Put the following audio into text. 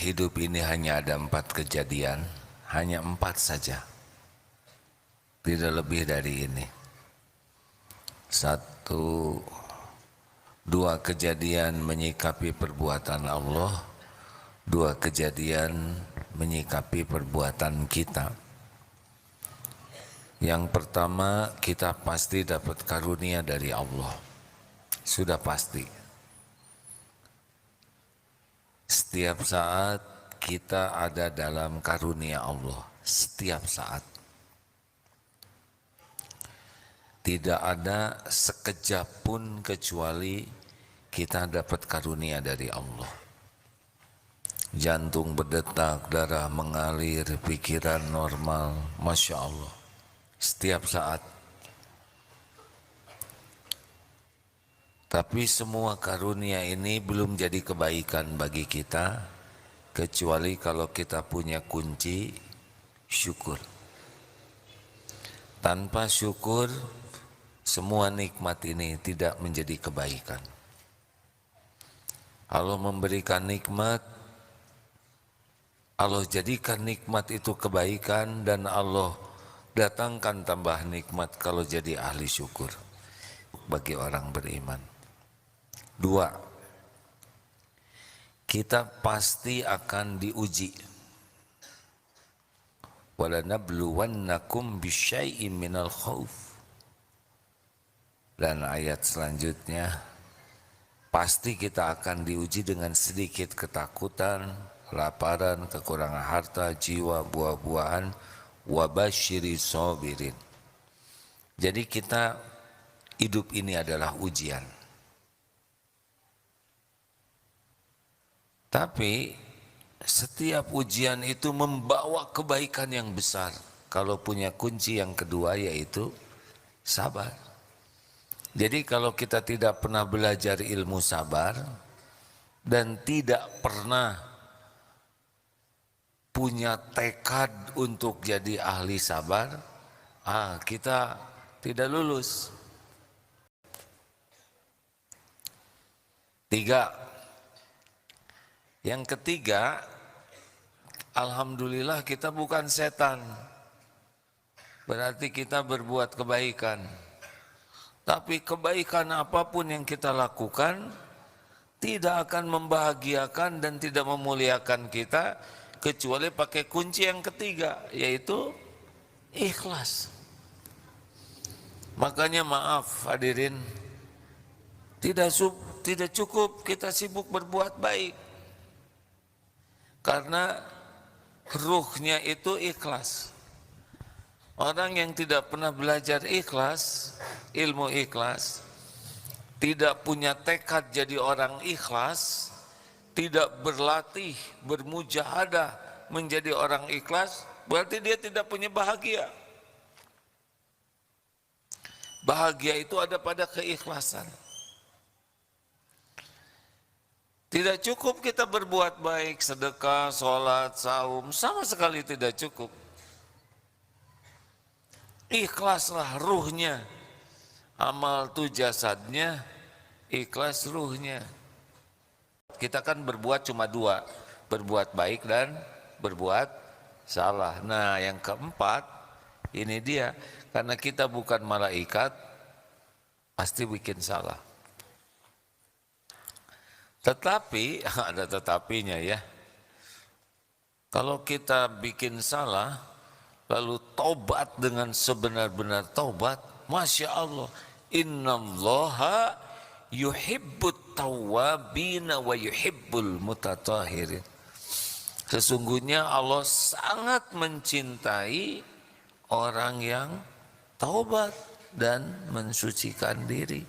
hidup ini hanya ada 4 kejadian, hanya 4 saja, tidak lebih dari ini. 1, 2 kejadian menyikapi perbuatan Allah, 2 kejadian menyikapi perbuatan kita. Yang pertama, kita pasti dapat karunia dari Allah, sudah pasti. Setiap saat kita ada dalam karunia Allah, setiap saat. Tidak ada sekejap pun kecuali kita dapat karunia dari Allah. Jantung berdetak, darah mengalir, pikiran normal, Masya Allah. Setiap saat. Tapi semua karunia ini belum jadi kebaikan bagi kita, kecuali kalau kita punya kunci syukur. Tanpa syukur, semua nikmat ini tidak menjadi kebaikan. Allah memberikan nikmat, Allah jadikan nikmat itu kebaikan, dan Allah datangkan tambah nikmat kalau jadi ahli syukur bagi orang beriman. 2, kita pasti akan diuji. Walanabluwannakum bisyai'im minal khauf. Dan ayat selanjutnya, pasti kita akan diuji dengan sedikit ketakutan, kelaparan, kekurangan harta, jiwa, buah-buahan, wabasyiri sabirin. Jadi kita hidup ini adalah ujian. Tapi setiap ujian itu membawa kebaikan yang besar. Kalau punya kunci yang kedua, yaitu sabar. Jadi kalau kita tidak pernah belajar ilmu sabar dan tidak pernah punya tekad untuk jadi ahli sabar, kita tidak lulus. 3, yang ketiga, alhamdulillah kita bukan setan. Berarti kita berbuat kebaikan. Tapi kebaikan apapun yang kita lakukan tidak akan membahagiakan dan tidak memuliakan kita kecuali pakai kunci yang ketiga, yaitu ikhlas. Makanya maaf hadirin, tidak cukup kita sibuk berbuat baik. Karena ruhnya itu ikhlas. Orang yang tidak pernah belajar ikhlas, ilmu ikhlas, tidak punya tekad jadi orang ikhlas, tidak berlatih, bermujahadah menjadi orang ikhlas, berarti dia tidak punya bahagia. Bahagia itu ada pada keikhlasan. Tidak cukup kita berbuat baik, sedekah, sholat, saum, sama sekali tidak cukup. Ikhlaslah ruhnya. Amal itu jasadnya, ikhlas ruhnya. Kita kan berbuat cuma 2, berbuat baik dan berbuat salah. Nah yang keempat, ini dia, karena kita bukan malaikat, pasti bikin salah. Tetapi, ada tetapinya ya, kalau kita bikin salah, lalu taubat dengan sebenar-benar taubat, Masya Allah, innallaha yuhibbut tawwabina wa yuhibbul mutatahirin. Sesungguhnya Allah sangat mencintai orang yang taubat dan mensucikan diri.